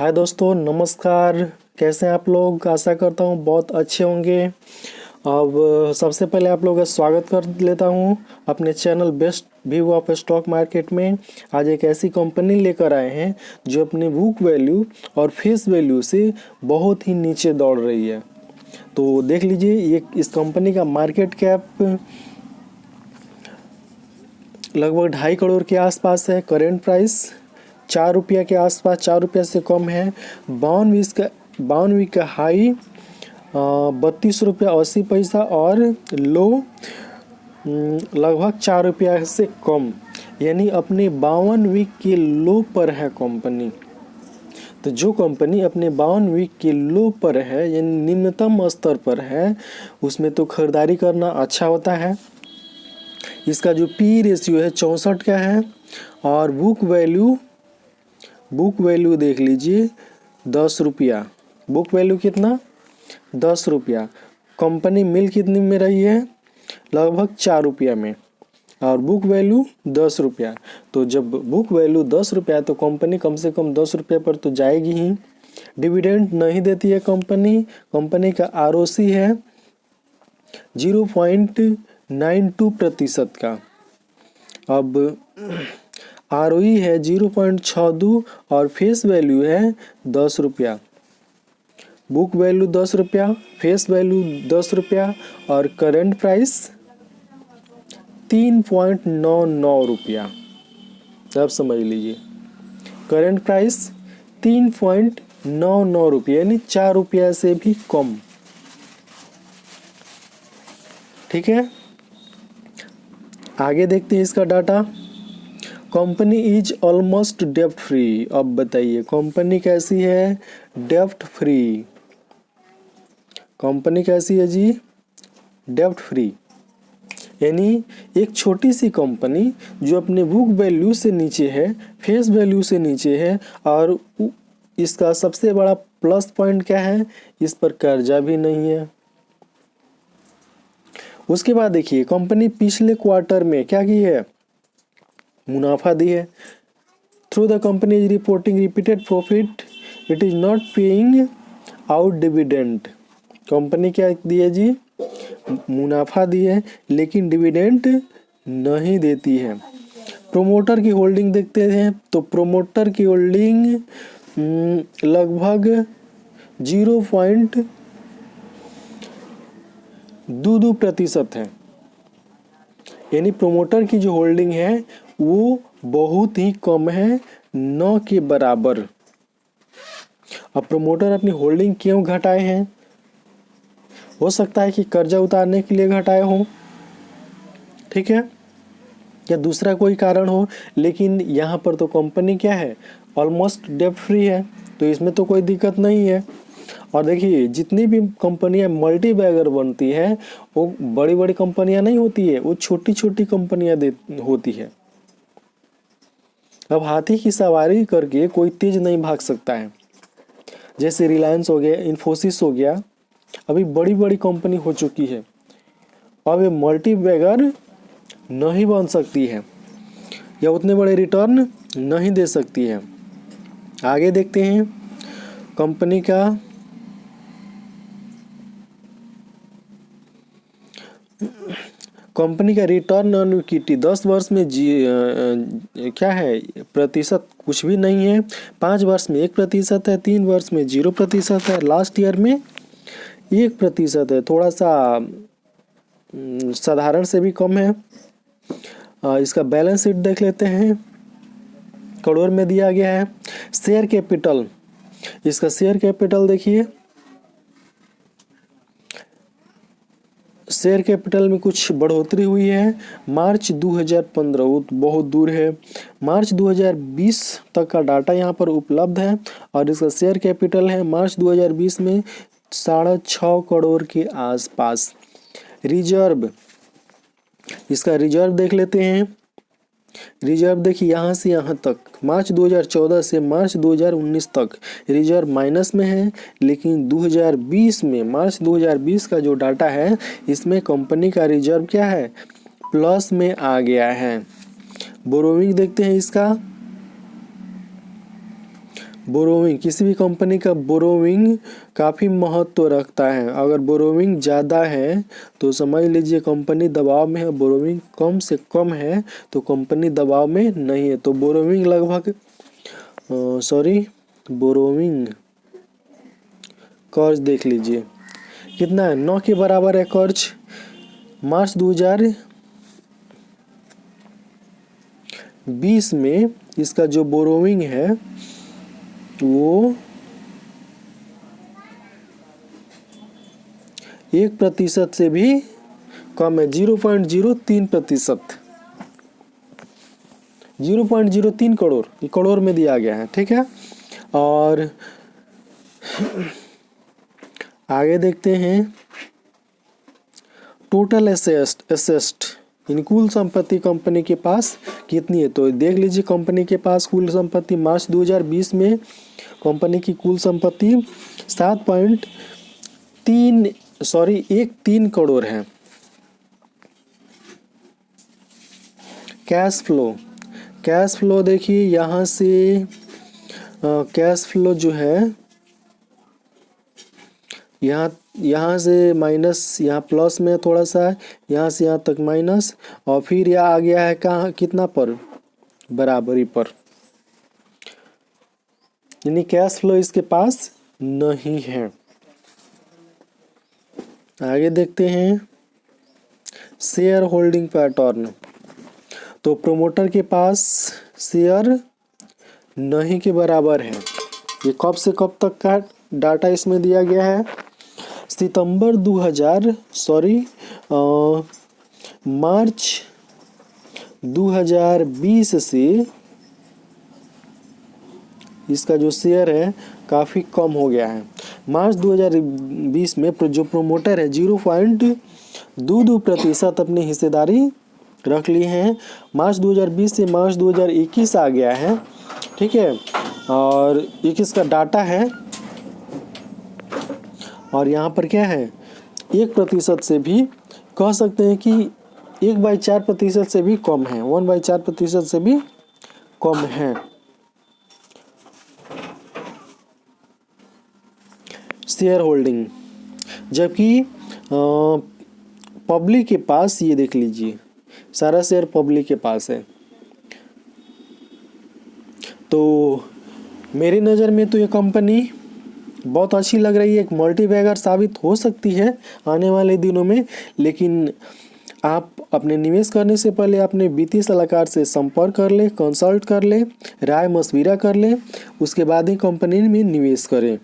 हाय दोस्तों, नमस्कार। कैसे हैं आप लोग? आशा करता हूँ बहुत अच्छे होंगे। अब सबसे पहले आप लोगों का स्वागत कर लेता हूँ अपने channel best view of stock market में। आज एक ऐसी कंपनी लेकर आए हैं जो अपने बुक वैल्यू और फेस वैल्यू से बहुत ही नीचे दौड़ रही है। तो देख लीजिए, ये इस कंपनी का मार्केट कैप लगभग 2.5 करोड़ के आसपास है। करेंट प्राइस 4 रुपया के आसपास, 4 रुपया से कम है। 52 वीक का हाई 32 रुपया 80 पैसा और लो लगभग 4 रुपया से कम, यानी अपने 52 वीक के लो पर है कंपनी। तो जो कंपनी अपने 52 वीक के लो पर है, यानी निम्नतम स्तर पर है, उसमें तो खरीदारी करना अच्छा होता है। इसका जो पी रेशियो है 64 का है और बुक वैल्यू देख लीजिए 10 रुपया। बुक वैल्यू कितना? 10 रुपया। कंपनी मिल कितनी में रही है? लगभग 4 रुपया में, और बुक वैल्यू 10 रुपया। तो जब बुक वैल्यू 10 रुपया तो कंपनी कम से कम 10 रुपये पर तो जाएगी ही। डिविडेंड नहीं देती है कंपनी का आरओसी है 0.92% का। अब आरओई है 0.62 और फेस वैल्यू है 10 रुपया। बुक वैल्यू 10 रुपया, फेस वैल्यू 10 रुपया और करंट प्राइस 3.99 रुपया। अब समझ लीजिए, करंट प्राइस 3.99 रुपये, यानी 4 रुपया से भी कम। ठीक है, आगे देखते हैं इसका डाटा। कंपनी इज ऑलमोस्ट डेब्ट फ्री। अब बताइए कंपनी कैसी है? डेब्ट फ्री। कंपनी कैसी है जी? डेब्ट फ्री, यानी एक छोटी सी कंपनी जो अपने बुक वैल्यू से नीचे है, फेस वैल्यू से नीचे है, और इसका सबसे बड़ा प्लस पॉइंट क्या है? इस पर कर्जा भी नहीं है। उसके बाद देखिए कंपनी पिछले क्वार्टर में क्या की है? मुनाफा दी है। Through the company is reporting repeated profit, it is not paying out dividend. Company क्या दी है जी? मुनाफा दी है, लेकिन डिविडेंड नहीं देती है। प्रोमोटर की होल्डिंग देखते हैं तो प्रोमोटर की होल्डिंग लगभग 0.22% है, यानी प्रोमोटर की जो होल्डिंग है वो बहुत ही कम है, 9 के बराबर। अब प्रोमोटर अपनी होल्डिंग क्यों घटाए हैं? हो सकता है कि कर्जा उतारने के लिए घटाए हो, ठीक है, या दूसरा कोई कारण हो, लेकिन यहाँ पर तो कंपनी क्या है? ऑलमोस्ट डेब्ट फ्री है, तो इसमें तो कोई दिक्कत नहीं है। और देखिए जितनी भी कंपनियां मल्टी बैगर बनती है वो बड़ी बड़ी कंपनियां नहीं होती है, वो छोटी छोटी कंपनियां होती है। अब हाथी की सवारी करके कोई तेज नहीं भाग सकता है। जैसे रिलायंस हो गया, इन्फोसिस हो गया, अभी बड़ी बड़ी कंपनी हो चुकी है। अब ये मल्टी बैगर नहीं बन सकती है या उतने बड़े रिटर्न नहीं दे सकती है। आगे देखते हैं कंपनी का रिटर्न ऑन इक्विटी 10 वर्ष में क्या है? प्रतिशत कुछ भी नहीं है। 5 वर्ष में 1% है, 3 वर्ष में 0% है, लास्ट ईयर में 1% है। थोड़ा सा साधारण से भी कम है। इसका बैलेंस शीट देख लेते हैं, करोड़ में दिया गया है। शेयर कैपिटल, इसका शेयर कैपिटल देखिए, शेयर कैपिटल में कुछ बढ़ोतरी हुई है। मार्च 2015 बहुत दूर है, मार्च 2020 तक का डाटा यहाँ पर उपलब्ध है, और इसका शेयर कैपिटल है मार्च 2020 में 6.5 करोड़ के आसपास। रिजर्व, इसका रिजर्व देख लेते हैं। रिजर्व देखिए यहाँ से यहाँ तक, मार्च 2014 से मार्च 2019 तक रिजर्व माइनस में है, लेकिन 2020 में मार्च 2020 का जो डाटा है इसमें कंपनी का रिजर्व क्या है? प्लस में आ गया है। बोरोइंग देखते हैं इसका, बोरोविंग, किसी भी कंपनी का बोरोविंग काफ़ी महत्व रखता है। अगर बोरोविंग ज़्यादा है तो समझ लीजिए कंपनी दबाव में है, बोरोविंग कम से कम है तो कंपनी दबाव में नहीं है। तो बोरोविंग लगभग बोरोविंग कर्ज देख लीजिए कितना है, 9 के बराबर है कर्ज। मार्च 2020 में इसका जो बोरोविंग है वो 1% से भी कम है, 0.03%, 0.03 करोड़, ये करोड़ में दिया गया है, ठीक है। और आगे देखते हैं टोटल एसेस्ट यानी कुल संपत्ति कंपनी के पास कितनी है। तो देख लीजिए कंपनी के पास कुल संपत्ति मार्च 2020 में कंपनी की कुल संपत्ति 13 करोड़ है। कैश फ्लो देखिए यहाँ से कैश फ्लो जो है यहाँ से माइनस, यहाँ प्लस में थोड़ा सा, यहाँ से यहाँ तक माइनस, और फिर यह आ गया है कहाँ, कितना पर, बराबरी पर, यानी कैश फ्लो इसके पास नहीं है। आगे देखते हैं शेयर होल्डिंग पैटर्न। तो प्रोमोटर के पास शेयर नहीं के बराबर है। ये कब से कब तक का डाटा इसमें दिया गया है, मार्च 2020 से इसका जो शेयर है काफ़ी कम हो गया है। मार्च 2020 में जो प्रोमोटर है 0.22% अपनी हिस्सेदारी रख ली है। मार्च 2020 से मार्च 2021 आ गया है, ठीक है, और 21 का डाटा है, और यहाँ पर क्या है 1% से भी कह सकते हैं कि 1/4% से भी कम है, 1/4% से भी कम है। शेयर होल्डिंग, जबकि पब्लिक के पास ये देख लीजिए सारा शेयर पब्लिक के पास है। तो मेरी नज़र में तो ये कंपनी बहुत अच्छी लग रही है, एक मल्टीबैगर साबित हो सकती है आने वाले दिनों में। लेकिन आप अपने निवेश करने से पहले अपने वित्तीय सलाहकार से संपर्क कर ले, कंसल्ट कर ले, राय मशविरा कर ले, उसके बाद ही कंपनी में निवेश करें।